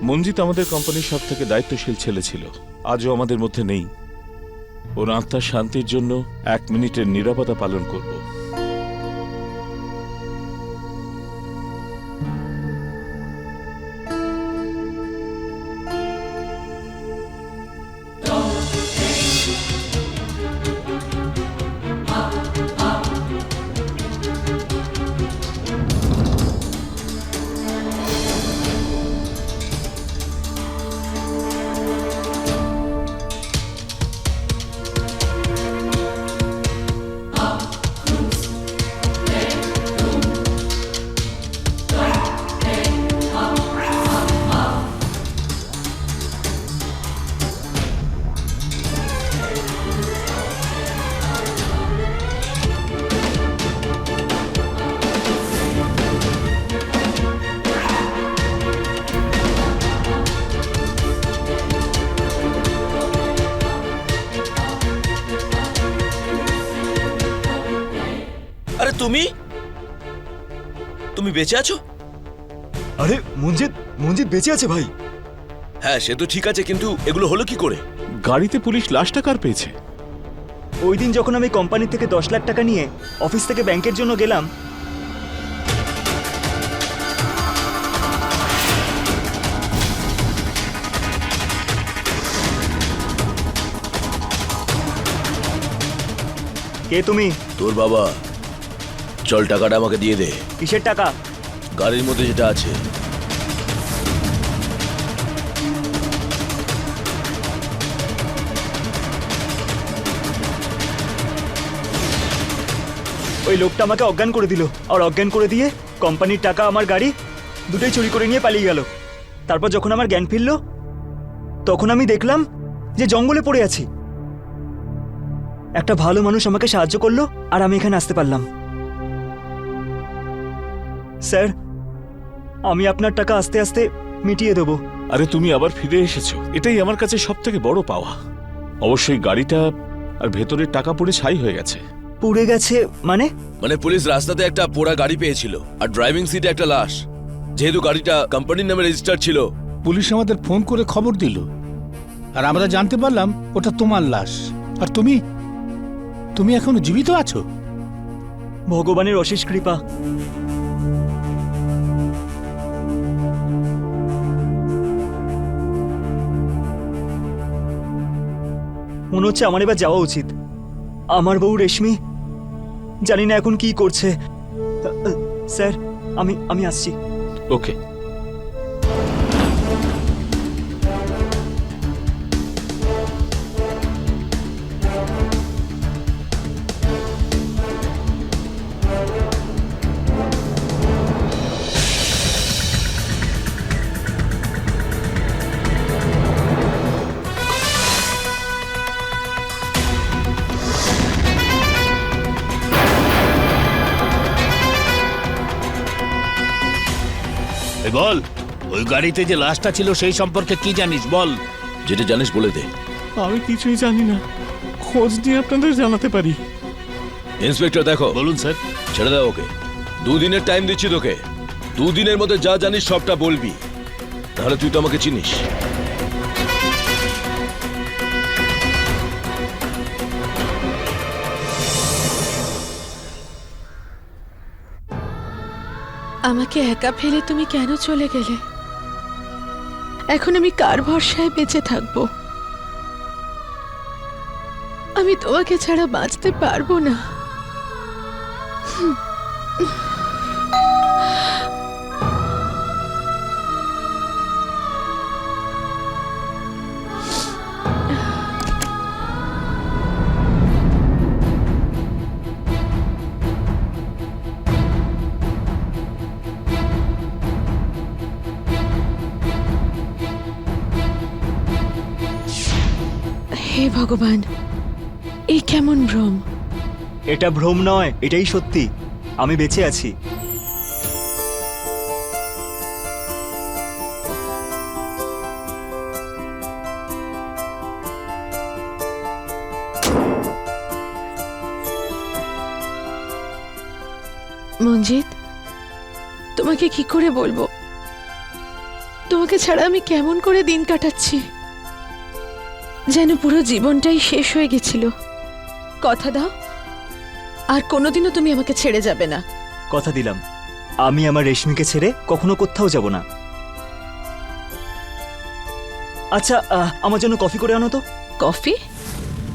মঞ্জিত আমাদের কোম্পানির সব থেকে দায়িত্বশীল ছেলে ছিল, আজও আমাদের মধ্যে নেই। ওর আত্মার শান্তির জন্য 1 মিনিটের নীরবতা পালন করব। আরে তুমি বেঁচে আছো? আরে মঞ্জিত বেঁচে আছে ভাই। হ্যাঁ, সে তো ঠিক আছে, কিন্তু এগুলো হলো কি করে? গাড়িতে পুলিশ লাশটা কার পেয়েছে? ওই দিন যখন আমি কোম্পানি থেকে 10 লাখ টাকা নিয়ে অফিস থেকে ব্যাংকের জন্য গেলাম, কে তুমি? তোর বাবা। চল, টাকাটা আমাকে দিয়ে দে। কিসের টাকা? গাড়ির মধ্যে যেটা আছে। ওই লোকটা আমাকে অজ্ঞান করে দিল, আর অজ্ঞান করে দিয়ে কোম্পানির টাকা, আমার গাড়ি দুটোই চুরি করে নিয়ে পালিয়ে গেল। তারপর যখন আমার জ্ঞান ফিরল, তখন আমি দেখলাম যে জঙ্গলে পড়ে আছি। একটা ভালো মানুষ আমাকে সাহায্য করলো, আর আমি এখানে আসতে পারলাম। স্যার, আমি আপনার টাকা আস্তে আস্তে মিটিয়ে দেবো। আরে তুমি আবার ফিরে এসেছো, এটাই আমার কাছে সব থেকে বড় পাওয়া। অবশ্যই গাড়িটা আর ভেতরের টাকা পড়ে ছাই হয়ে গেছে। পুড়ে গেছে মানে? মানে পুলিশ রাস্তাতে একটা পোড়া গাড়ি পেয়েছিল, আর ড্রাইভিং সিটে একটা লাশ। যেহেতু গাড়িটা কোম্পানির নামে রেজিস্টার ছিল, পুলিশ আমাদের ফোন করে খবর দিল, আর আমরা জানতে পারলাম ওটা তোমার লাশ। আর তুমি এখনো জীবিত আছো। ভগবানের অশেষ কৃপা। মনে হচ্ছে আমার এবার যাওয়া উচিত। আমার বউ রেশমি জানি না এখন কি করছে। স্যার, আমি আসছি। ওকে। বল, ওই গাড়িতে যে লাশটা ছিল সেই সম্পর্কে কি জানিস বল। যেটা জানিস বলে দে। আমি কিছুই জানি না, খোঁজ নিয়ে আপনাদের জানাতে পারি। ইন্সপেক্টর দেখো। বলুন স্যার। ছেড়ে দাও ওকে। 2 দিনের টাইম দিচ্ছি তোকে। 2 দিনের মধ্যে যা জানিস সবটা বলবি, তাহলে তুই তো আমাকে চিনিস। আমাকে একা ফেলে তুমি কেন চলে গেলে? এখন আমি কার ভরসায় বেঁচে থাকবো? আমি তোমাকে ছাড়া বাঁচতে পারবো না। হে ভগবান, এই কেমন ভ্রম! এটা ভ্রম নয়, এটাই সত্যি। আমি বেঁচে আছি। মঞ্জিত, তোমাকে কি করে বলবো, তোমাকে ছাড়া আমি কেমন করে দিন কাটাচ্ছি, যেন পুরো জীবনটাই শেষ হয়ে গেছিল। কথা দাও, আর কোনোদিনও তুমি আমাকে ছেড়ে যাবে না। কথা দিলাম, আমি আমার রেশমিকে ছেড়ে কখনো কোথাও যাব না। আচ্ছা, আমার জন্য কফি করে আনো তো। কফি?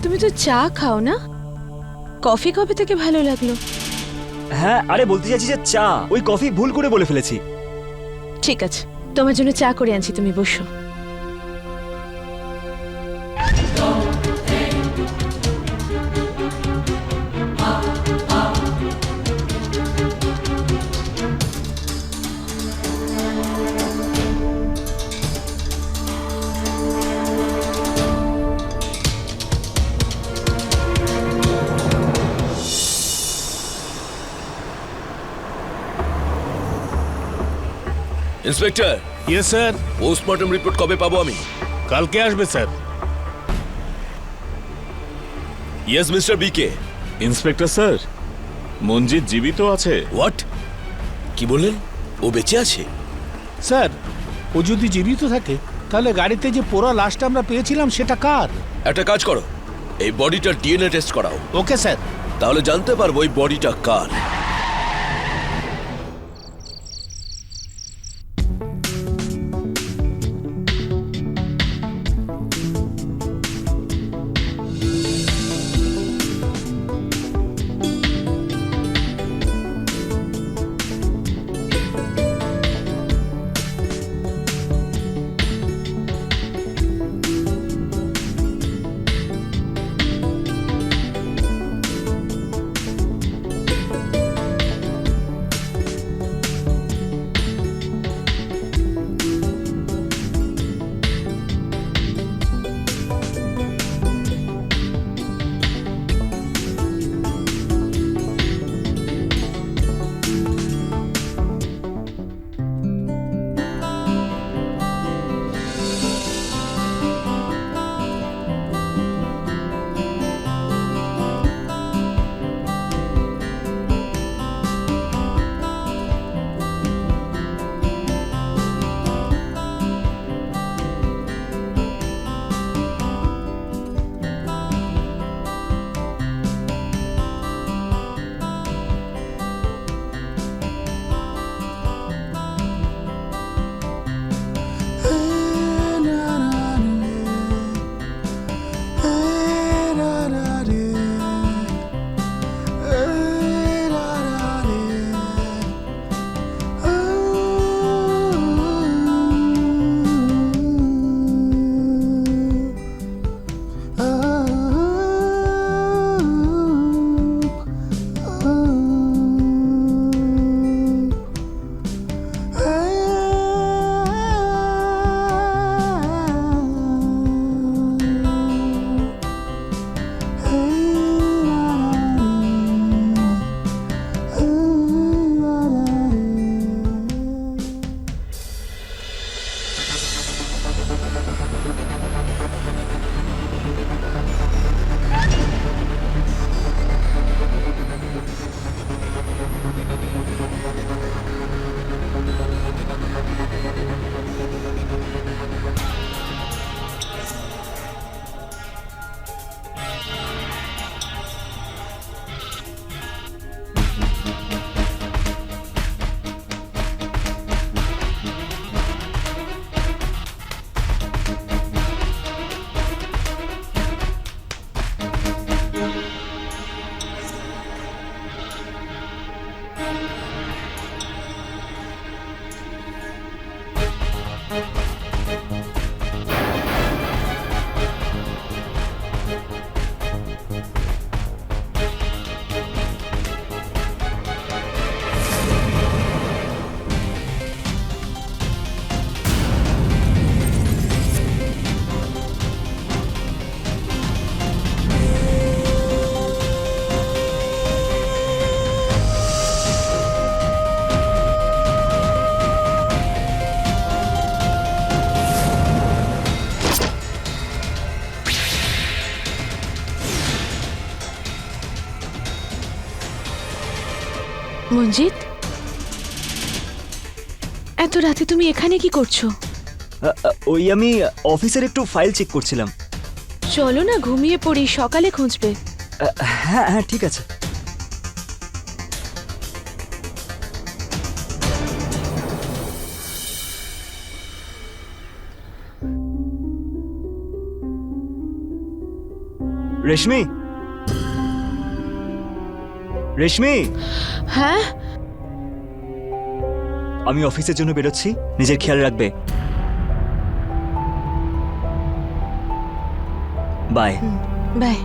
তুমি তো চা খাও না, কফি কবে থেকে ভালো লাগলো? হ্যাঁ, আরে বলতে চাইছি যে চা, ওই কফি ভুল করে বলে ফেলেছি। ঠিক আছে, তোমার জন্য চা করে আনছি, তুমি বসো। Inspector, yes sir. Postmortem report কবে পাবো আমি? কালকে আসবে স্যার। ইয়েস মিস্টার বিকে। ইন্সপেক্টর স্যার, মঞ্জিত জীবিত আছে। হোয়াট? কি বললেন? ও বেঁচে আছে? স্যার, ও যদি জীবিত থাকে তাহলে গাড়িতে যে পোড়া লাশটা আমরা পেয়েছিলাম সেটা কার? একটা কাজ করো, এই বডিটার ডিএনএ টেস্ট করাও, ওকে স্যার। তাহলে জানতে পারবো এই বডিটা কার। মঞ্জিত, এত রাতে তুমি এখানে কি করছো? ওই আমি অফিসের একটু ফাইল চেক করছিলাম। চলো না ঘুমিয়ে পড়ি, সকালে খুঁজবে। হ্যাঁ হ্যাঁ ঠিক আছে। রেশমি, রেশমি, হ্যাঁ, আমি অফিসের জন্য বেরোচ্ছি, নিজের খেয়াল রাখবে। বাই। বাই।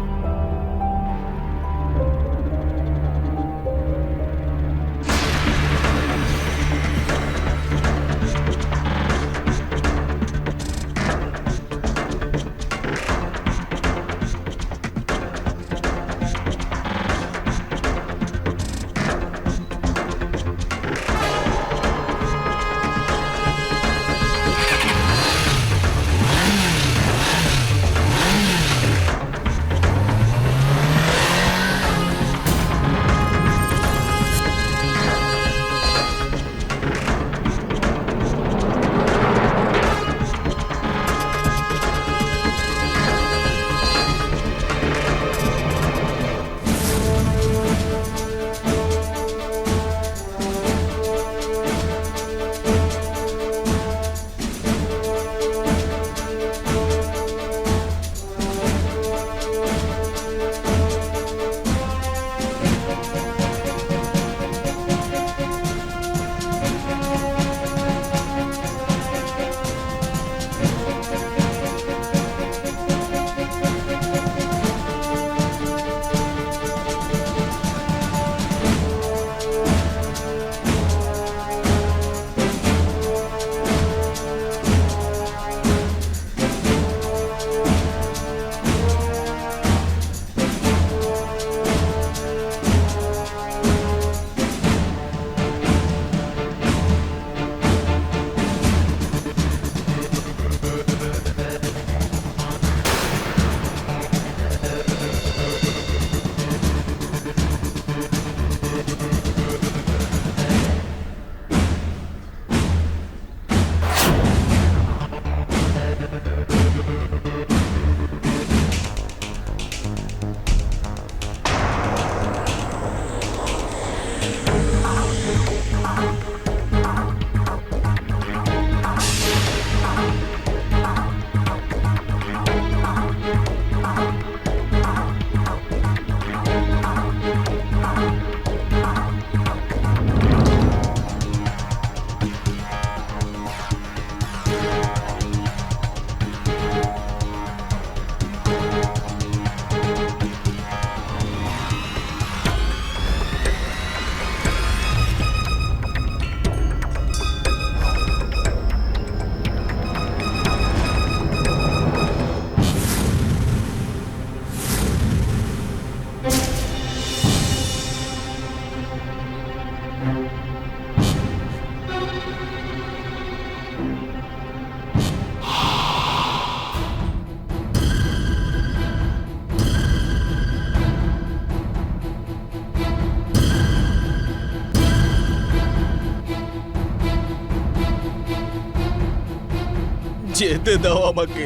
যেতে দাও আমাকে,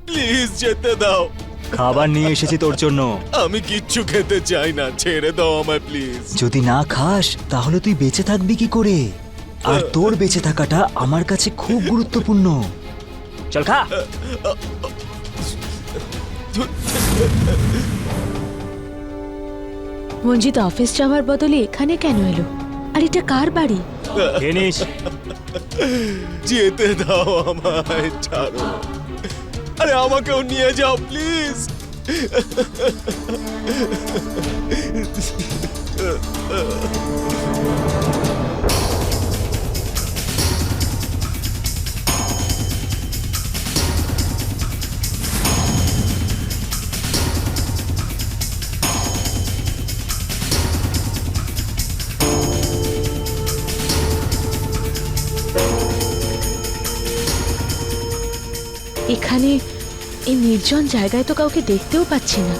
প্লিজ যেতে দাও। খাবার নিয়ে এসেছি তোর জন্য। আমি কিচ্ছু খেতে চাই না, ছেড়ে দাও আমায় প্লিজ। যদি না খাস তাহলে তুই বেঁচে থাকবি কি করে? আর তোর বেঁচে থাকাটা আমার কাছে খুব গুরুত্বপূর্ণ। চল খা। মঞ্জিত অফিস যাওয়ার বদলে এখানে কেন এলো? আর এটা কার বাড়ি? জিনিস যেতে দাও আমায়, ছাড়ো। আরে আমাকেও নিয়ে যাও প্লিজ। এখানে এই নির্জন জায়গায় তো কাউকে দেখতেও পাচ্ছি না,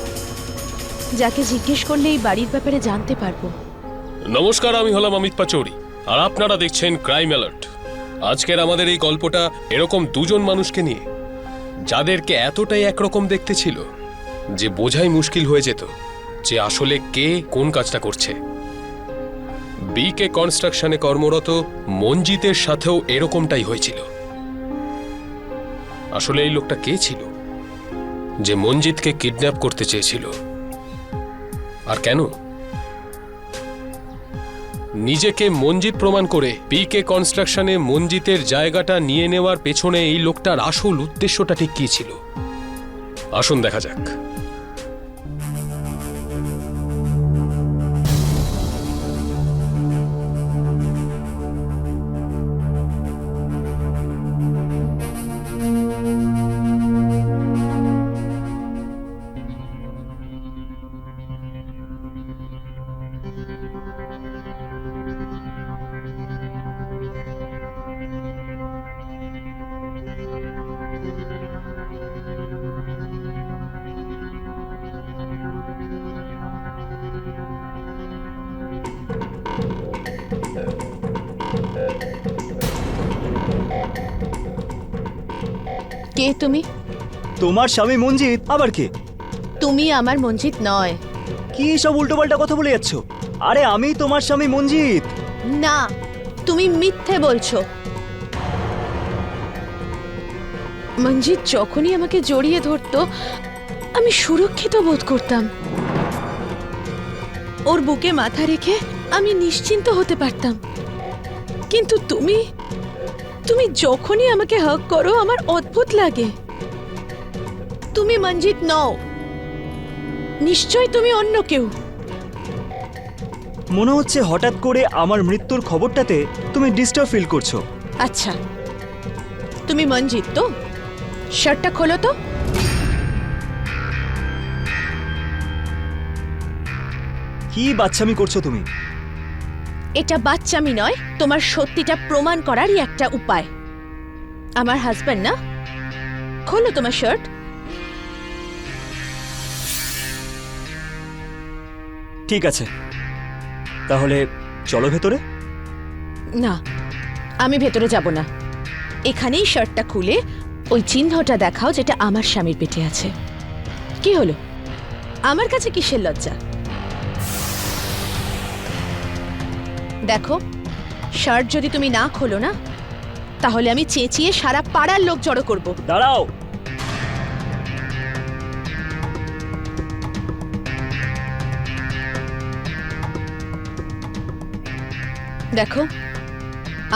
যাকে জিজ্ঞেস করলে এই বাড়ির ব্যাপারে জানতে পারবো। নমস্কার, আমি হলাম অমিত পাচৌরি আর আপনারা দেখছেন ক্রাইম অ্যালার্ট। আজকের আমাদের এই গল্পটা এরকম দুজন মানুষকে নিয়ে, যাদেরকে এতটাই একরকম দেখতে ছিল যে বোঝাই মুশকিল হয়ে যেত যে আসলে কে কোন কাজটা করছে। বিকে কনস্ট্রাকশনে কর্মরত মঞ্জিতের সাথেও এরকমটাই হয়েছিল। আসলে এই লোকটা কে ছিল যে মঞ্জিতকে কিডন্যাপ করতে চেয়েছিল, আর কেন? নিজেকে মঞ্জিত প্রমাণ করে পিকে কনস্ট্রাকশনে মঞ্জিতের জায়গাটা নিয়ে নেওয়ার পেছনে এই লোকটার আসল উদ্দেশ্যটা ঠিক কী ছিল? আসুন দেখা যাক। কে তুমি? তোমার স্বামী মঞ্জিত। আবার কে? তুমি আমার মঞ্জিত নয়। কি সব উল্টোপাল্টা কথা বলে যাচ্ছ? আরে আমি তোমার স্বামী মঞ্জিত। না, তুমি মিথ্যে বলছো। মঞ্জিত যখনই আমাকে জড়িয়ে ধরতো আমি সুরক্ষিত বোধ করতাম। ওর বুকে মাথা রেখে আমি নিশ্চিন্ত হতে পারতাম। কিন্তু তুমি তুমি যখনই আমাকে হাগ করো আমার অদ্ভুত লাগে। তুমি মঞ্জিত নও, নিশ্চয় তুমি অন্য কেউ। মনে হচ্ছে হঠাৎ করে আমার মৃত্যুর খবরটাতে তুমি ডিস্টার্ব ফিল করছো। আচ্ছা, তুমি মঞ্জিত তো? শার্টটা খোলো তো। কি বাচ্চামি করছো তুমি? এটা বাচ্চামি নয়, তোমার সত্যিটা প্রমাণ করারই একটা উপায়। আমার হাজব্যান্ড না? খোলো তোমার শার্ট। ঠিক আছে, তাহলে চলো ভেতরে। না, আমি ভেতরে যাব না। এখানেই শার্টটা খুলে ওই চিহ্নটা দেখাও যেটা আমার স্বামীর পেটে আছে। কি হলো? আমার কাছে কিসের লজ্জা? দেখো, শার্ট যদি তুমি না খোলো না, তাহলে আমি চেঁচিয়ে সারা পাড়ার লোক জড়ো করব। দাঁড়াও। দেখো,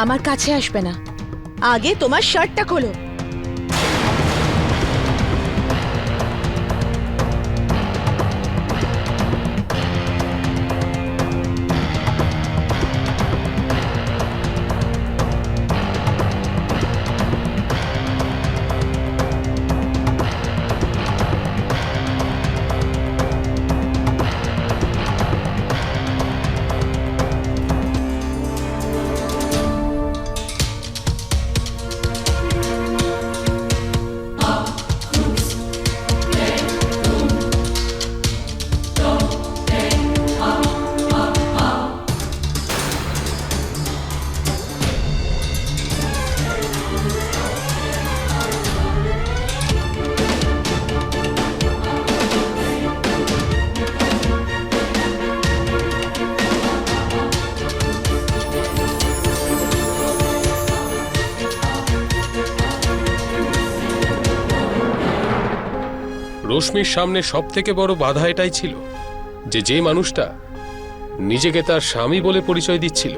আমার কাছে আসবে না। আগে তোমার শার্টটা খোলো। রশ্মির সামনে সব থেকে বড় বাধা এটাই ছিল যে যে মানুষটা নিজেকে তার স্বামী বলে পরিচয় দিচ্ছিল,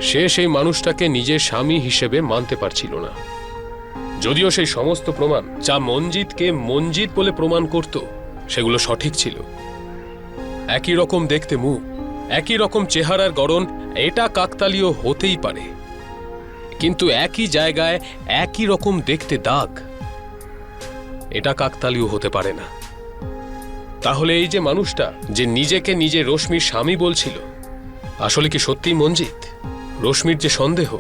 সে সেই মানুষটাকে নিজের স্বামী হিসেবে মানতে পারছিল না। যদিও সেই সমস্ত প্রমাণ যা মঞ্জিতকে মঞ্জিত বলে প্রমাণ করত সেগুলো সঠিক ছিল। একই রকম দেখতে মুখ, একই রকম চেহারার গড়ন, এটা কাকতালীয় হতেই পারে, কিন্তু একই জায়গায় একই রকম দেখতে দাগ, এটা কাকতালীয় হতে পারে না। তাহলে এই যে মানুষটা যে নিজেকে নিজে রশ্মির স্বামী বলছিল, আসলে কি সত্যি মঞ্জিত? রশ্মির যে সন্দেহ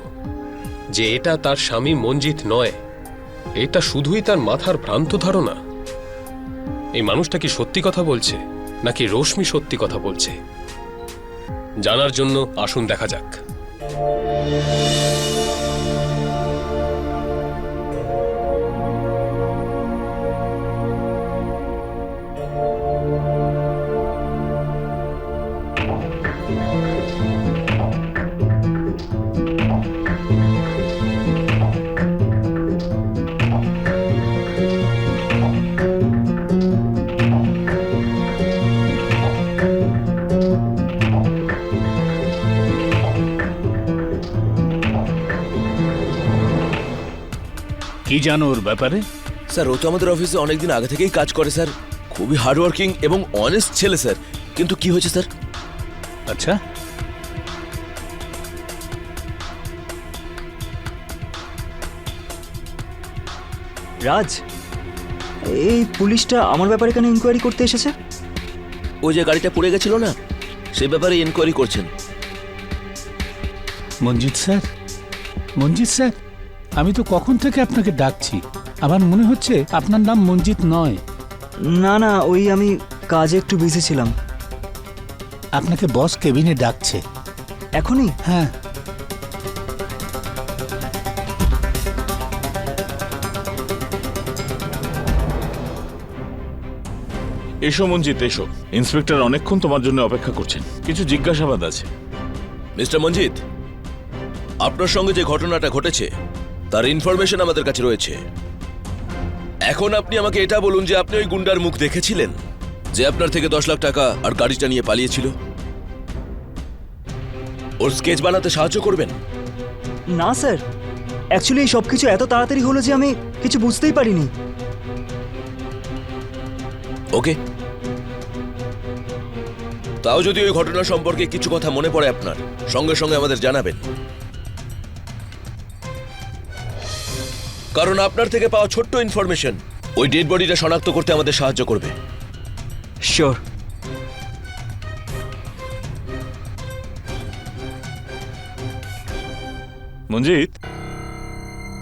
যে এটা তার স্বামী মঞ্জিত নয়, এটা শুধুই তার মাথার ভ্রান্ত ধারণা। এই মানুষটা কি সত্যি কথা বলছে নাকি রশ্মি সত্যি কথা বলছে? জানার জন্য আসুন দেখা যাক। কি জানো ওর ব্যাপারে? স্যার ও তো আমাদের অফিসে অনেকদিন আগে থেকেই কাজ করে স্যার, খুবই হার্ডওয়ার্কিং এবং অনেস্ট ছেলে স্যার। কিন্তু কি হয়েছে স্যার? আচ্ছা, রাজ, এই পুলিশটা আমার ব্যাপারে কেন ইনকোয়ারি করতে এসেছে? ওই যে গাড়িটা পড়ে গেছিল না, সে ব্যাপারে এনকোয়ারি করছেন। মঞ্জিত স্যার, মঞ্জিত স্যার, আমি তো কখন থেকে আপনাকে ডাকছি। আমার মনে হচ্ছে আপনার নাম মঞ্জিত নয়। না না, ওই আমি কাজে একটু বিজি ছিলাম। আপনাকে বস কেবিনে ডাকছে। এখনই? হ্যাঁ, এসো মঞ্জিত, এসো। ইন্সপেক্টর অনেকক্ষণ তোমার জন্য অপেক্ষা করছেন, কিছু জিজ্ঞাসাবাদ আছে। মিস্টার মঞ্জিত, আপনার সঙ্গে যে ঘটনাটা ঘটেছে তার ইনফরমেশন আমাদের কাছে রয়েছে। এখন আপনি আমাকে এটা বলুন যে আপনি ওই গুন্ডার মুখ দেখেছিলেন যে আপনার থেকে 10 লাখ টাকা আর গাড়িটা নিয়ে পালিয়েছিল? ওর স্কেচ বানাতে সাহায্য করবেন? না স্যার, অ্যাকচুয়ালি এই সব কিছু এত তাড়াতাড়ি হলো যে আমি কিছু বুঝতেই পারিনি। ওকে, তাও যদি ওই ঘটনা সম্পর্কে কিছু কথা মনে পড়ে আপনার, সঙ্গে সঙ্গে আমাদের জানাবেন। কারণ আপনার থেকে পাওয়া ছোট্ট ইনফরমেশন ওই ডেড বডিটা শনাক্ত করতে আমাদের সাহায্য করবে। শিওর। মঞ্জিত,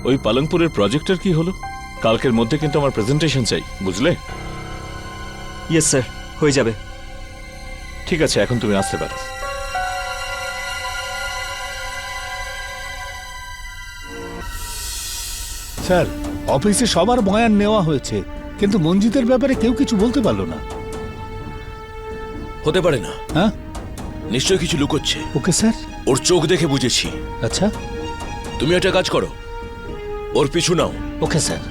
ওই পালংপুরের প্রজেক্টের কি হলো? কালকের মধ্যে কিন্তু আমার প্রেজেন্টেশন চাই, বুঝলে? ইয়েস স্যার, হয়ে যাবে। ঠিক আছে, এখন তুমি আসতে পারো। স্যার, অফিসে সবার বয়ান নেওয়া হয়েছে, কিন্তু মঞ্জিতের ব্যাপারে কেউ কিছু বলতে পারলো না। হতে পারে না, হ্যাঁ, নিশ্চয়ই কিছু লুকোচ্ছে। Okay sir. ওর চোখ দেখে বুঝেছি। আচ্ছা, তুমি একটা কাজ করো, ওর পিছু নাও। Okay sir.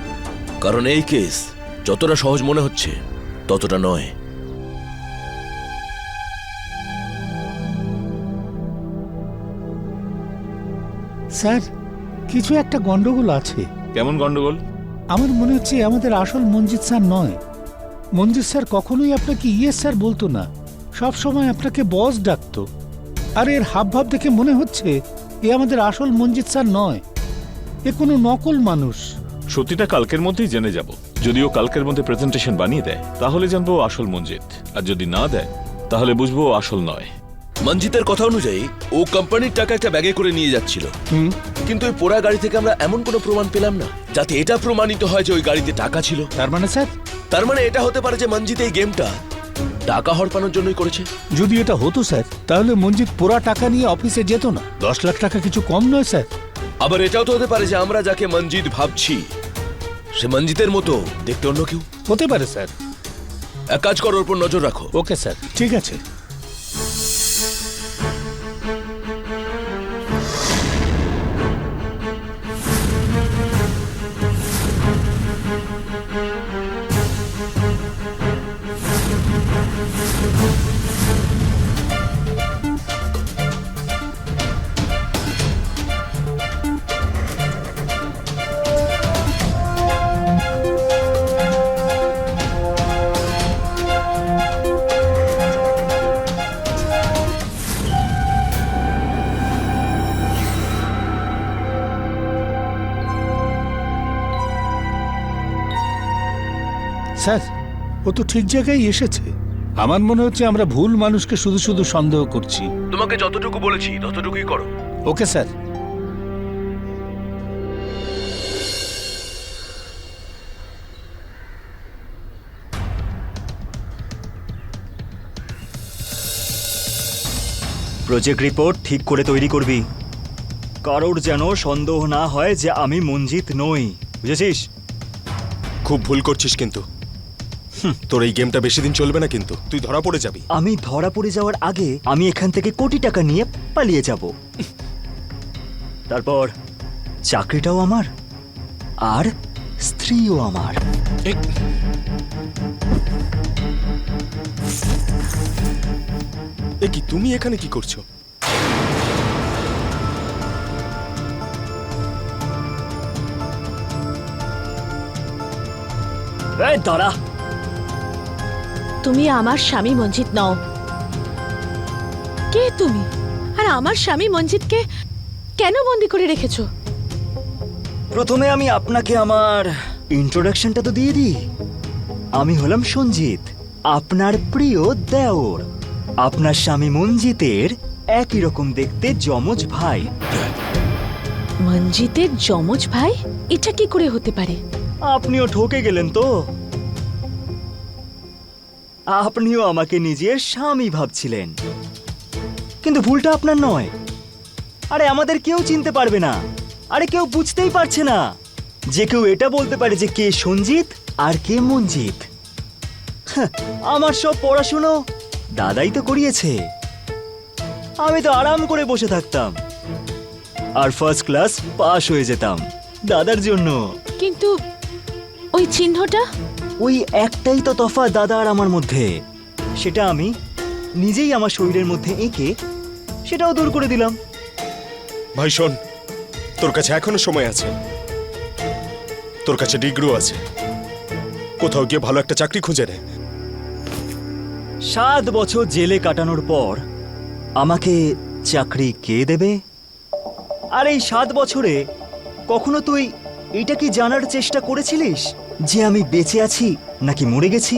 কারণ এই কেস যতটা সহজ মনে হচ্ছে ততটা নয়। স্যার, কিছু একটা গন্ডগোল আছে। কেমন গন্ডগোল? আমার মনে হচ্ছে আমাদের আসল মঞ্জিত স্যার নয়। মঞ্জিত স্যার কখনোই আপনাকে ইয়েস স্যার বলতো না, সব সময় আপনাকে বস ডাকতো। আর এর হাবভাব দেখে মনে হচ্ছে এ আমাদের আসল মঞ্জিত স্যার নয়, এ কোনো নকল মানুষ। সত্যিটা কালকের মধ্যেই জেনে যাব। যদিও কালকের মধ্যে প্রেজেন্টেশন বানিয়ে দেয় তাহলে জানবো ও আসল মঞ্জিত, আর যদি না দেয় তাহলে বুঝবো ও আসল নয়। মঞ্জিতের কথা অনুযায়ী ও কোম্পানির টাকা একটা ব্যাগে করে নিয়ে যাচ্ছিল, হুম, কিন্তু ওই পোড়া গাড়ি থেকে আমরা এমন কোনো প্রমাণ পেলাম না যাতে এটা প্রমাণিত হয় যে ওই গাড়িতে টাকা ছিল। তার মানে স্যার, তার মানে এটা হতে পারে যে মঞ্জিত এই গেমটা টাকা হড়পানোর জন্যই করেছে। যদি এটা হতো স্যার, তাহলে মঞ্জিত পুরা টাকা নিয়ে অফিসে যেত না। 10 লাখ টাকা কিছু কম নয় স্যার। আবার এটাও তো হতে পারে যে আমরা যাকে মঞ্জিত ভাবছি সে মঞ্জিতের মতো দেখতে অন্য কেউ। হতে পারে স্যার। এক কাজ করো, ওর উপর নজর রাখো। ওকে স্যার, ঠিক আছে। স্যার, ও তো ঠিক জায়গায় এসেছে। আমার মনে হচ্ছে আমরা ভুল মানুষকে শুধু শুধু সন্দেহ করছি। তোমাকে যতটুকু বলেছি ততটুকুই করো। Okay sir. প্রজেক্ট রিপোর্ট ঠিক করে তৈরি করবি, কারোর যেন সন্দেহ না হয় যে আমি মঞ্জিত নই, বুঝেছিস? খুব ভুল করছিস কিন্তু তোর এই গেমটা বেশি দিন চলবে না, কিন্তু তুই ধরা পড়ে যাবি। আমি ধরা পড়ে যাওয়ার আগে আমি এখান থেকে কোটি টাকা নিয়ে পালিয়ে যাব, তারপর চাকরিটাও আমার আর স্ত্রীও আমার। এ কি, তুমি এখানে কি করছো? এই দাঁড়া, তুমি আমার স্বামী মঞ্জিত নও। কে তুমি? আর আমার স্বামী মঞ্জিতকে কেন বন্দি করে রেখেছো? প্রথমে আমি আপনাকে আমার ইন্ট্রোডাকশনটা তো দিয়ে দিই। আমি হলাম সঞ্জিত, আপনার প্রিয় দেওর। আপনার স্বামী মঞ্জিতের একই রকম দেখতে যমজ ভাই। মঞ্জিতের যমজ ভাই? এটা কি করে হতে পারে? আপনিও ঠকে গেলেন তো। আপনিও আমাকে নিজের স্বামী ভাবছিলেন, কিন্তু ভুলটা আপনার নয়। আরে আমাদের কেউ চিনতে পারবে না, আরে কেউ বুঝতেই পারছে না যে কেউ এটা বলতে পারে যে কে সঞ্জিত আর কে মঞ্জিত। হ্যাঁ, আমার সব পড়াশুনো দাদাই তো করিয়েছে। আমি তো আরাম করে বসে থাকতাম আর ফার্স্ট ক্লাস পাশ হয়ে যেতাম দাদার জন্য। কিন্তু ওই চিহ্নটা? ওই একটাই তো তফাৎ দাদা আর আমার মধ্যে, সেটা আমি নিজেই আমার শরীরের মধ্যে এঁকে সেটাও দূর করে দিলাম। ভাই শোন, তোর কাছে এখনো সময় আছে, তোর কাছে ডিগ্রিও আছে, কোথাও গিয়ে ভালো একটা চাকরি খুঁজে নে। 7 বছর জেলে কাটানোর পর আমাকে চাকরি কে দেবে? আর এই 7 বছরে কখনো তুই এটা কি জানার চেষ্টা করেছিলিস যে আমি বেঁচে আছি নাকি মরে গেছি?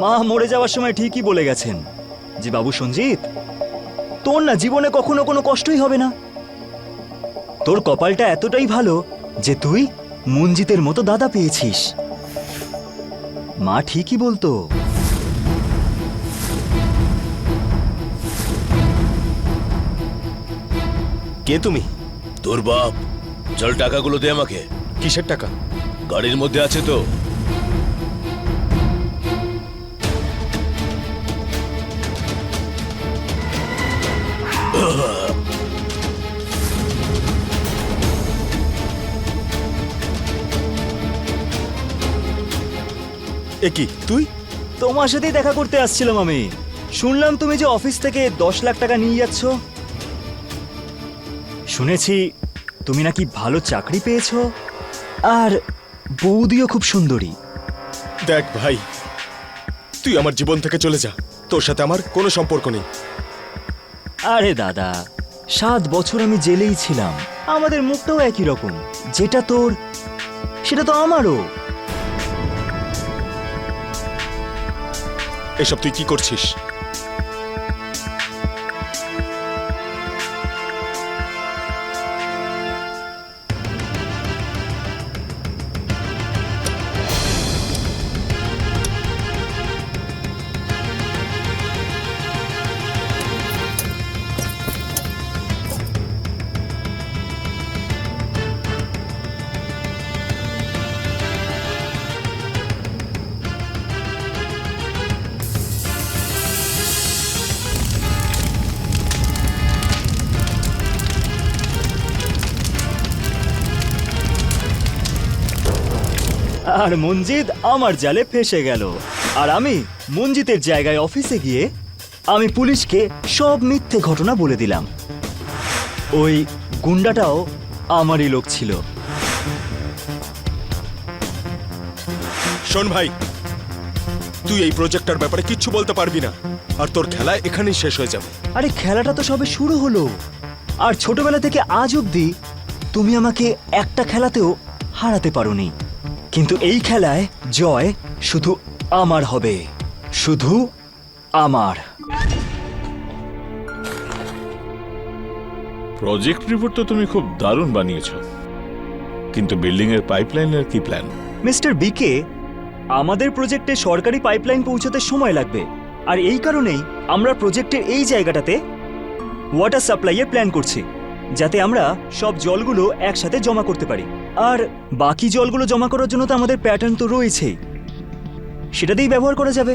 মা মরে যাওয়ার সময় ঠিকই বলে গেছেন যে বাবু সঞ্জিত, তোর না জীবনে কখনো কোনো কষ্টই হবে না। তোর কপালটা এতটাই ভালো যে তুই মঞ্জিতের মতো দাদা পেয়েছিস। মা ঠিকই বলতো। কে তুমি? তোর বাপ। চল টাকাগুলো দে আমাকে। কিসের টাকা? গাড়ির মধ্যে আছে তো। এ কি তুই? তোমার সাথেই দেখা করতে আসছিলাম আমি। শুনলাম তুমি যে অফিস থেকে 10 লাখ টাকা নিয়ে যাচ্ছ। শুনেছি তুমি নাকি ভালো চাকরি পেয়েছো আর বৌদিও খুব সুন্দরী। দেখ ভাই, তুই আমার জীবন থেকে চলে যা, তোর সাথে আমার কোনো সম্পর্ক নেই। আরে দাদা, 7 বছর আমি জেলেই ছিলাম, আমাদের মুখটাও একই রকম। যেটা তোর সেটা তো আমারও। এসব তুই কি করছিস? আর মঞ্জিত আমার জালে ফেসে গেল। আর আমি মঞ্জিতের জায়গায় অফিসে গিয়ে আমি পুলিশকে সব মিথ্যে ঘটনা বলে দিলাম। ওই গুন্ডাটাও আমারই লোক ছিল। শোন ভাই, তুই এই প্রজেক্টটার ব্যাপারে কিচ্ছু বলতে পারবি না, আর তোর খেলা এখানেই শেষ হয়ে যাবে। আরে খেলাটা তো সবে শুরু হলো। আর ছোটবেলা থেকে আজ অবধি তুমি আমাকে একটা খেলাতেও হারাতে পারোনি, কিন্তু এই খেলায় জয় শুধু আমার হবে, শুধু আমার। প্রজেক্ট রিপোর্ট তো তুমি খুব দারুণ বানিয়েছো, কিন্তু বিল্ডিং এর পাইপলাইনের কি প্ল্যান? মিস্টার বিকে, আমাদের প্রজেক্টে সরকারি পাইপলাইন পৌঁছাতে সময় লাগবে, আর এই কারণেই আমরা প্রজেক্টের এই জায়গাটাতে ওয়াটার সাপ্লাইয়ের প্ল্যান করছি, যাতে আমরা সব জলগুলো একসাথে জমা করতে পারি। আর বাকি জলগুলো জমা করার জন্য তো আমাদের প্যাটার্ন তো রয়েছেই, সেটা দিয়েই ব্যবহার করা যাবে।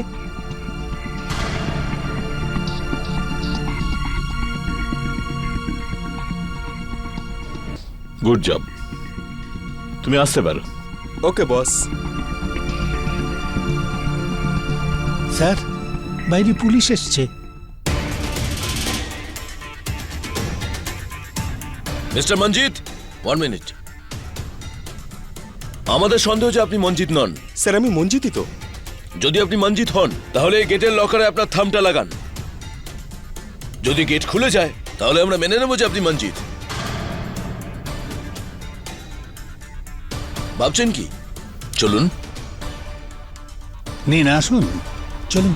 গুড জব, তুমি আসতে পারো। ওকে বস। স্যার, বাইরে পুলিশ এসছে। Mister Manjit, 1 minute. আমাদের সন্দেহ যে আপনি মঞ্জিত নন। স্যার আমি মঞ্জিতই তো। যদি আপনি মঞ্জিত হন তাহলে এই গেটের লকারে আপনার থামটা লাগান। যদি গেট খুলে যায় তাহলে আমরা মেনে নেব যে আপনি মঞ্জিত। ভাবছেন কি? চলুন। নিন আসুন, চলুন।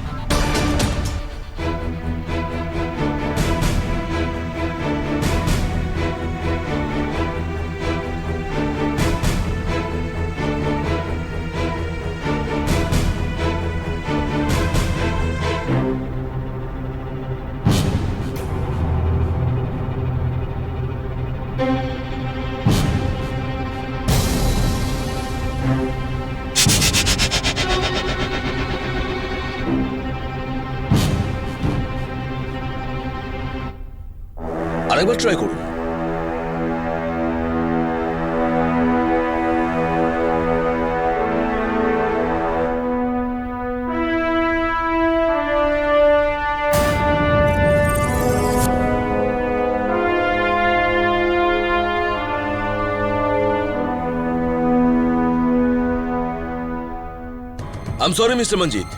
আরেকবার ট্রাই করুন। আম সরি মিস্টার মঞ্জিত,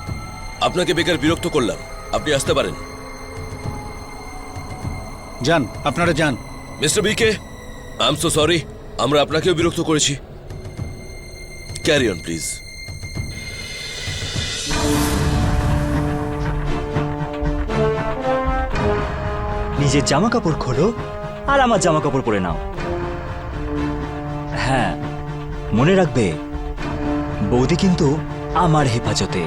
আপনাকে বেকার বিরক্ত করলাম। আপনি আসতে পারেন। যান, আপনারা যান। Mister BK, I am so sorry, আমরা আপনাকেও বিরক্ত করেছি। Carry on please. নিজের জামা কাপড় খোলো আর আমার জামা কাপড় পরে নাও। হ্যাঁ, মনে রাখবে বৌদি কিন্তু আমার হেফাজতে।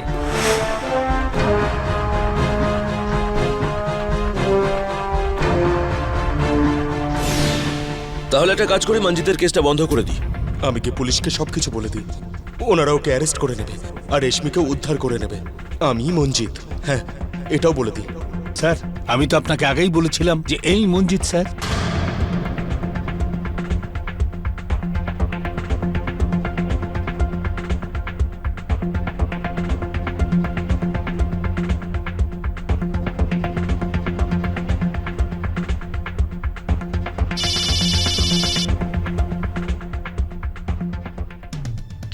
তাহলে একটা কাজ করে মঞ্জিতের কেসটা বন্ধ করে দিই। আমি কি পুলিশকে সবকিছু বলে দিই? ওনারা ওকে অ্যারেস্ট করে নেবে আর রেশমিকে উদ্ধার করে নেবে। আমি মঞ্জিত, হ্যাঁ এটাও বলে দিই। স্যার, আমি তো আপনাকে আগেই বলেছিলাম যে এই মঞ্জিত স্যার।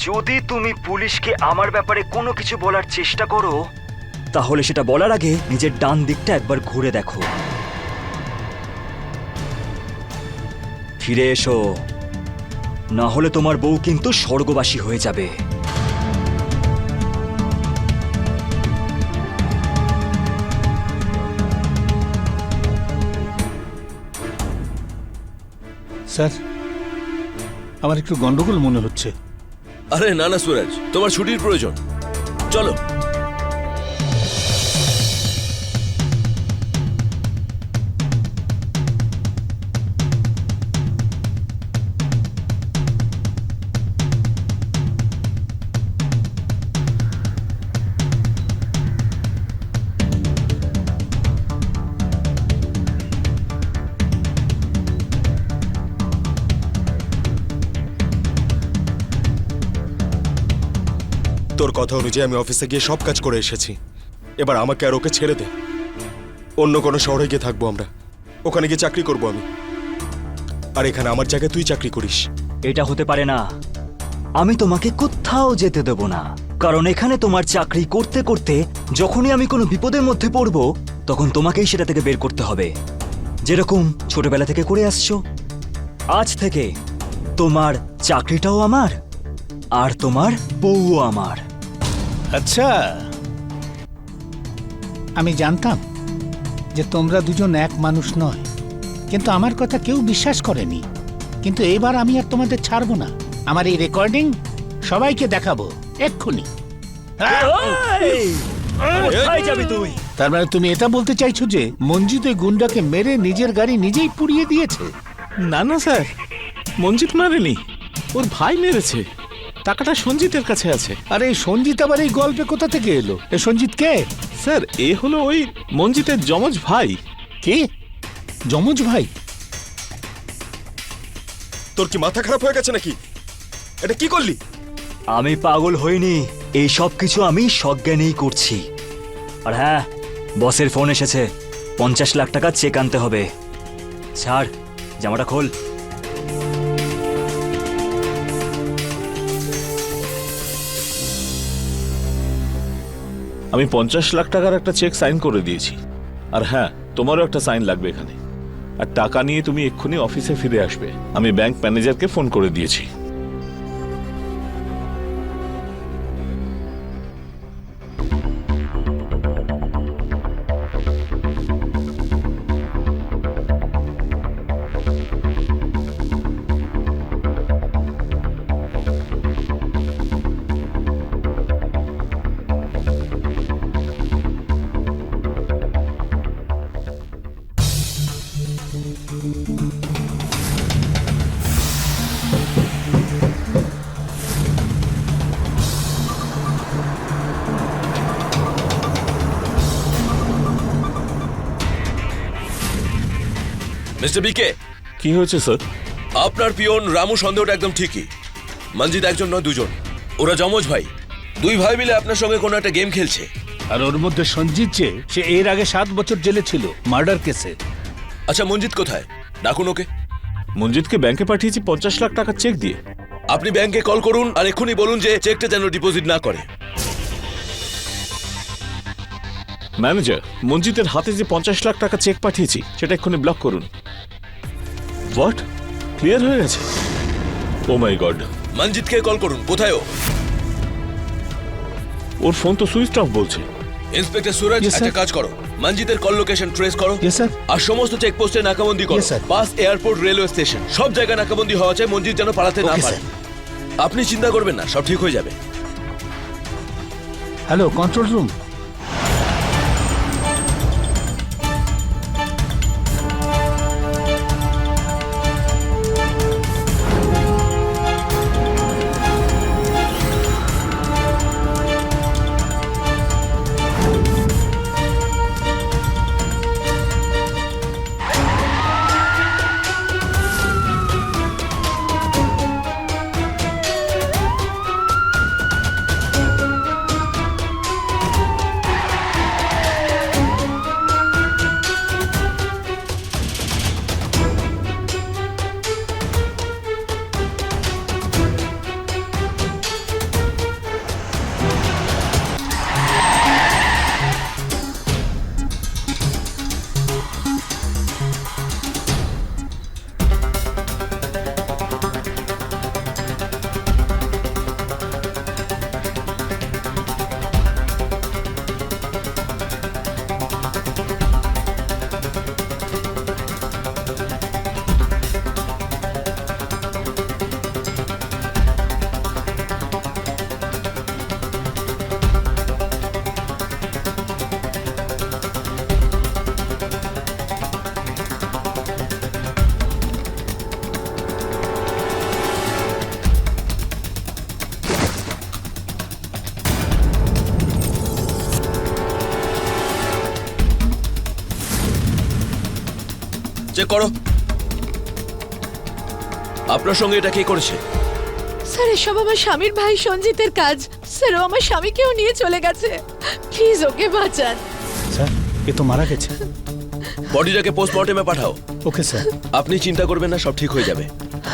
যদি তুমি পুলিশকে আমার ব্যাপারে কোনো কিছু বলার চেষ্টা করো, তাহলে সেটা বলার আগে নিজের ডান দিকটা একবার ঘুরে দেখো। ফিরে এসো, না হলে তোমার বউ কিন্তু স্বর্গবাসী হয়ে যাবে। স্যার, আমার একটু গন্ডগোল মনে হচ্ছে। আরে না না সুরাজ, তোমার ছুটির প্রয়োজন। চলো। তোর কথা অনুযায়ী আমি অফিসে গিয়ে সব কাজ করে এসেছি। এবার আমাকে আর ওকে ছেড়ে দে। অন্য কোনো শহরে গিয়ে থাকবো আমরা, ওখানে গিয়ে চাকরি করব আমি। আর এখানে আমার জায়গায় তুই চাকরি করিস। এটা হতে পারে না। আমি তোমাকে কোথাও যেতে দেব না, কারণ এখানে তোমার চাকরি করতে করতে যখনই আমি কোনো বিপদের মধ্যে পড়ব, তখন তোমাকেই সেটা থেকে বের করতে হবে, যেরকম ছোটবেলা থেকে করে আসছো। আজ থেকে তোমার চাকরিটাও আমার, আর তোমার বউও আমার। আচ্ছা, আমি জানতাম যে তোমরা দুজন এক মানুষ নয়, কিন্তু আমার কথা কেউ বিশ্বাস করেনি। কিন্তু এবার আমি আর তোমাদের ছাড়বো না। আমার এই রেকর্ডিং সবাইকে দেখাবো এক্ষুনি। কোথায় যাবি তুই? তার মানে তুমি এটা বলতে চাইছো যে মঞ্জিত ওই গুন্ডাকে মেরে নিজের গাড়ি নিজেই পুড়িয়ে দিয়েছে? না না স্যার, মঞ্জিত মারেনি, ওর ভাই মেরেছে। টাকাটা সঞ্জিতের কাছে আছে। আরে এই সঞ্জিত আবার এই গল্পে কোথা থেকে এলো? এ সঞ্জিত কে? স্যার, এ হলো ওই মঞ্জিতের যমজ ভাই। কে? যমজ ভাই? তোর কি মাথা খারাপ হয়ে গেছে নাকি? এটা কি করলি? আমি পাগল হইনি, এই সব কিছু আমি সজ্ঞানেই করছি। আর হ্যাঁ, বসের ফোন এসেছে, 50 লাখ টাকা চেক আনতে হবে। ছাড়, জামাটা খোল। আমি 50 লাখ টাকার একটা চেক সাইন করে দিয়েছি। আর হ্যাঁ, তোমারও একটা সাইন লাগবে এখানে। আর টাকা নিয়ে তুমি এক্ষুনি অফিসে ফিরে আসবে। আমি ব্যাংক ম্যানেজারকে ফোন করে দিয়েছি। মিস্টার বিকে, কি হয়েছে স্যার? আপনার পিয়ন রামু সন্দেহটা একদম ঠিকই। মঞ্জিত একজন নয়, দুজন। ওরা যমজ ভাই। দুই ভাই মিলে আপনার সঙ্গে কোনো একটা গেম খেলছে। আর ওর মধ্যে সঞ্জিত যে, সে এর আগে 7 বছর জেলে ছিল মার্ডার কেসে। আচ্ছা, মঞ্জিত কোথায়? ডাকুন ওকে। মঞ্জিতকে ব্যাংকে পাঠিয়েছি 50 লাখ টাকার চেক দিয়ে। আপনি ব্যাংকে কল করুন আর এক্ষুনি বলুন যে চেকটা যেন ডিপোজিট না করে। ম্যানেজার, মঞ্জিতের হাতে যে 50 লাখ টাকা চেক পাঠিয়েছি সেটা এক্ষুনি ব্লক করুন। হোয়াট? ক্লিয়ার হয়ে গেছে? ও মাই গড। মঞ্জিতকে কল করুন। কোথায় ও? ওর ফোন তো সুইচ অফ বলছে। Inspector Suraj, Yes, sir. একটা কাজ করো, মঞ্জিতের কল লোকেশন ট্রেস করো। Yes, sir. আর সমস্ত চেকপোস্টে নাকাবন্দি করো। Yes, sir. বাস, এয়ারপোর্ট, রেলওয়ে স্টেশন সব জায়গায় নাকাবন্দি হওয়া চাই, মঞ্জিত যেন পালাতে না Okay, পারে। আপনি চিন্তা করবেন না, সব ঠিক হয়ে যাবে। Hello, control room. চেক করো। আপনার সঙ্গে এটা কে করেছে? স্যার, এসব আমার স্বামীর ভাই সঞ্জিতের কাজ। স্যার, ও আমার স্বামীকেও নিয়ে চলে গেছে। প্লিজ ওকে বাঁচান। স্যার, এ তো মারা গেছে। বডিটাকে পোস্টমর্টেমে পাঠাও। Okay sir. আপনি চিন্তা করবেন না, সব ঠিক হয়ে যাবে।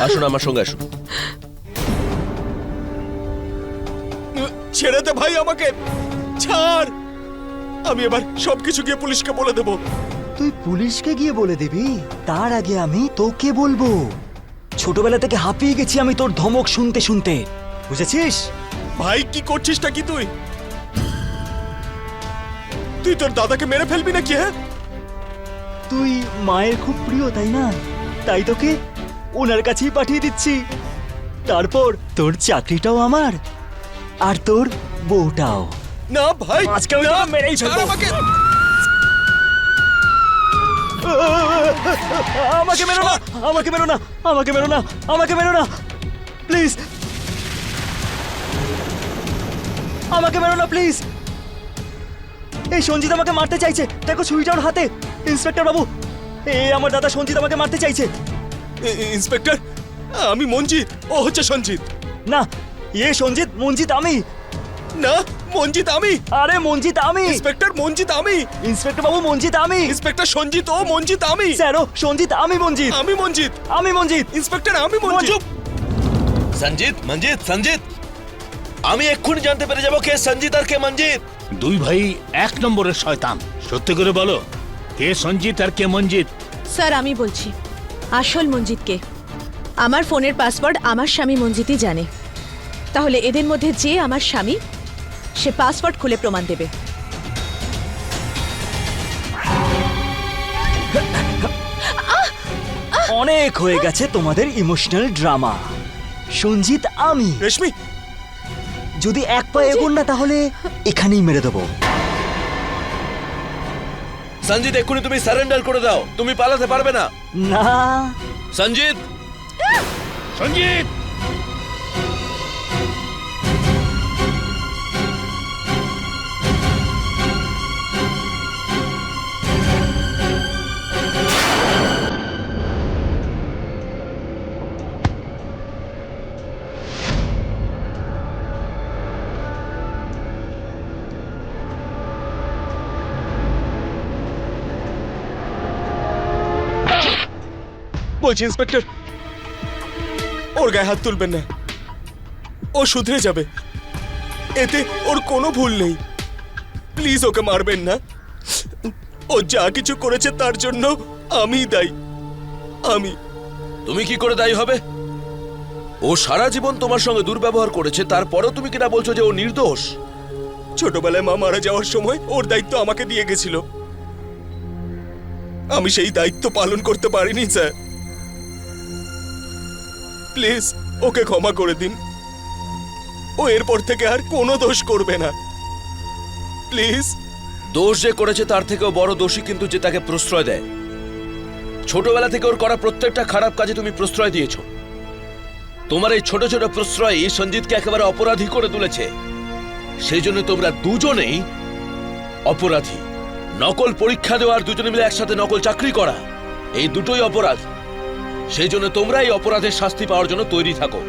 আসুন আমার সঙ্গে আসুন। ছেড়ে দে ভাই আমাকে, ছাড়। আমি এবার সবকিছু গিয়ে পুলিশকে বলে দেবো। তুই পুলিশকে গিয়ে বলে দিবি? তার আগে আমি তোকে বলবো। ছোটবেলা থেকে হাঁপিয়ে গেছি আমি তোর ধমক শুনতে শুনতে, বুঝেছিস? ভাই কি করছিসটা কি তুই? তুই তোর দাদাকে মেরে ফেলবি নাকি? হ্যাঁ, তুই মায়ের খুব প্রিয় তাই না? তাই তোকে ওনার কাছেই পাঠিয়ে দিচ্ছি। তারপর তোর চাকরিটাও আমার, আর তোর বউটাও। না ভাই, আজকে আমি না, তোকে মেরেই ছাড় ফেলবো। আমাকে। আমাকে মেরো না, আমাকে মেরো না, আমাকে মেরো না, আমাকে মেরো না, প্লিজ আমাকে মেরো না, প্লিজ। এই সঞ্জিত আমাকে মারতে চাইছে, দেখো ছুরিটা ওর হাতে। ইন্সপেক্টর বাবু, আমার দাদা সঞ্জিত আমাকে মারতে চাইছে। ইন্সপেক্টর, আমি মঞ্জিত, ও হচ্ছে সঞ্জিত। না, সঞ্জিত, মঞ্জিত আমি। না, মঞ্জিত আমি। আরে মঞ্জিত আমি। ইন্সপেক্টর, মঞ্জিত আমি। ইন্সপেক্টর বাবু, মঞ্জিত আমি। ইন্সপেক্টর সঞ্জিত, ও মঞ্জিত আমি। স্যার, ও সঞ্জিত, আমি মঞ্জিত। আমি মঞ্জিত। আমি মঞ্জিত। ইন্সপেক্টর, আমি মঞ্জিত। সঞ্জিত, মঞ্জিত, সঞ্জিত, আমি এক্ষুনি জানতে পেরে যাবো কে সঞ্জিত আর কে মঞ্জিত। দুই ভাই এক নম্বরের শয়তান। সত্যি করে বলো, কে সঞ্জিত আর কে মঞ্জিত? স্যার আমি বলছি, আসল মঞ্জিতকে আমার ফোনের পাসওয়ার্ড আমার স্বামী মঞ্জিতই জানে। তাহলে এদের মধ্যে যে আমার স্বামী, সে পাসওয়ার্ড খুলে প্রমাণ দেবে। অনেক হয়ে গেছে তোমাদের ইমোশনাল ড্রামা। সঞ্জিত আমি। রেশমি, যদি এক পা এগোন না তাহলে এখানেই মেরে দেবো। সঞ্জিত, এক্ষুনি তুমি সারেন্ডার করে দাও, তুমি পালাতে পারবে না। না, সঞ্জিত, সঞ্জিত! বলছি ইন্সপেক্টর, ওর গায়ে হাত তুলবেন না, ও শুধরে যাবে, এতে ওর কোনো ভুল নেই। প্লিজ ওকে মারবেন না, ও যা কিছু করেছে তার জন্য আমি দায়ী। আমি। তুমি কি করে দায়ী হবে? ও সারা জীবন তোমার সঙ্গে দুর্ব্যবহার করেছে, তারপরেও তুমি কিনা বলছো যে ও নির্দোষ? ছোটবেলায় মা মারা যাওয়ার সময় ওর দায়িত্ব আমাকে দিয়ে গেছিল, আমি সেই দায়িত্ব পালন করতে পারিনি স্যার। প্লিজ ওকে ক্ষমা করে দিন, ও এরপর থেকে আর কোনো দোষ করবে না, প্লিজ। দোষ যে করেছে তার থেকেও বড় দোষী কিন্তু যে তাকে প্রশ্রয় দেয়। ছোটবেলা থেকে ওর করা প্রত্যেকটা খারাপ কাজে তুমি প্রশ্রয় দিয়েছো। তোমার এই ছোট ছোট প্রশ্রয় সঞ্জিতকে একেবারে অপরাধী করে তুলেছে। সেই জন্য তোমরা দুজনেই অপরাধী। নকল পরীক্ষা দেওয়ার, দুজনে মিলে একসাথে নকল চাকরি করা, এই দুটোই অপরাধ। সেই জন্য তোমরা এই অপরাধের শাস্তি পাওয়ার জন্য তৈরি থাকো।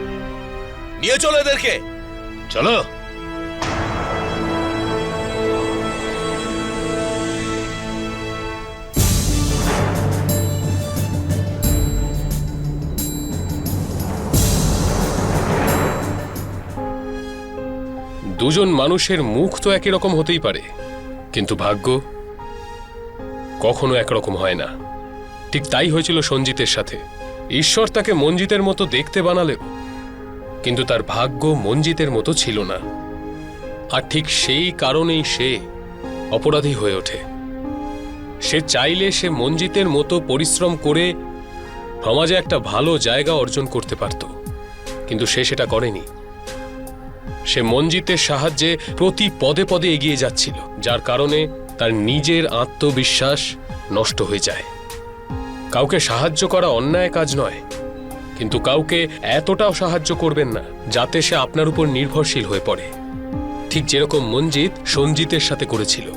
নিয়ে চলো এদেরকে। চলো। দুজন মানুষের মুখ তো একই রকম হতেই পারে, কিন্তু ভাগ্য কখনো একরকম হয় না। ঠিক তাই হয়েছিল সঞ্জিতের সাথে। ঈশ্বর তাকে মঞ্জিতের মতো দেখতে বানালেও কিন্তু তার ভাগ্য মঞ্জিতের মতো ছিল না। আর ঠিক সেই কারণেই সে অপরাধী হয়ে ওঠে। সে চাইলে সে মঞ্জিতের মতো পরিশ্রম করে সমাজে একটা ভালো জায়গা অর্জন করতে পারত, কিন্তু সে সেটা করেনি। সে মঞ্জিতের সাহায্যে প্রতি পদে পদে এগিয়ে যাচ্ছিল, যার কারণে তার নিজের আত্মবিশ্বাস নষ্ট হয়ে যায়। কাউকে সাহায্য করা অন্যায় কাজ নয়, কিন্তু কাউকে এতটাও সাহায্য করবেন না যাতে সে আপনার উপর নির্ভরশীল হয়ে পড়ে, ঠিক যেরকম মঞ্জিত সঞ্জিতের সাথে করেছিল।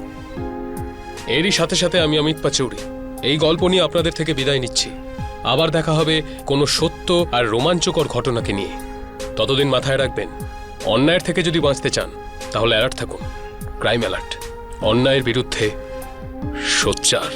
এরই সাথে সাথে আমি অমিত পাচৌরি এই গল্প নিয়ে আপনাদের থেকে বিদায় নিচ্ছি। আবার দেখা হবে কোনো সত্য আর রোমাঞ্চকর ঘটনাকে নিয়ে। ততদিন মাথায় রাখবেন, অন্যায়ের থেকে যদি বাঁচতে চান তাহলে অ্যালার্ট থাকুন। ক্রাইম অ্যালার্ট, অন্যায়ের বিরুদ্ধে সোচ্চার।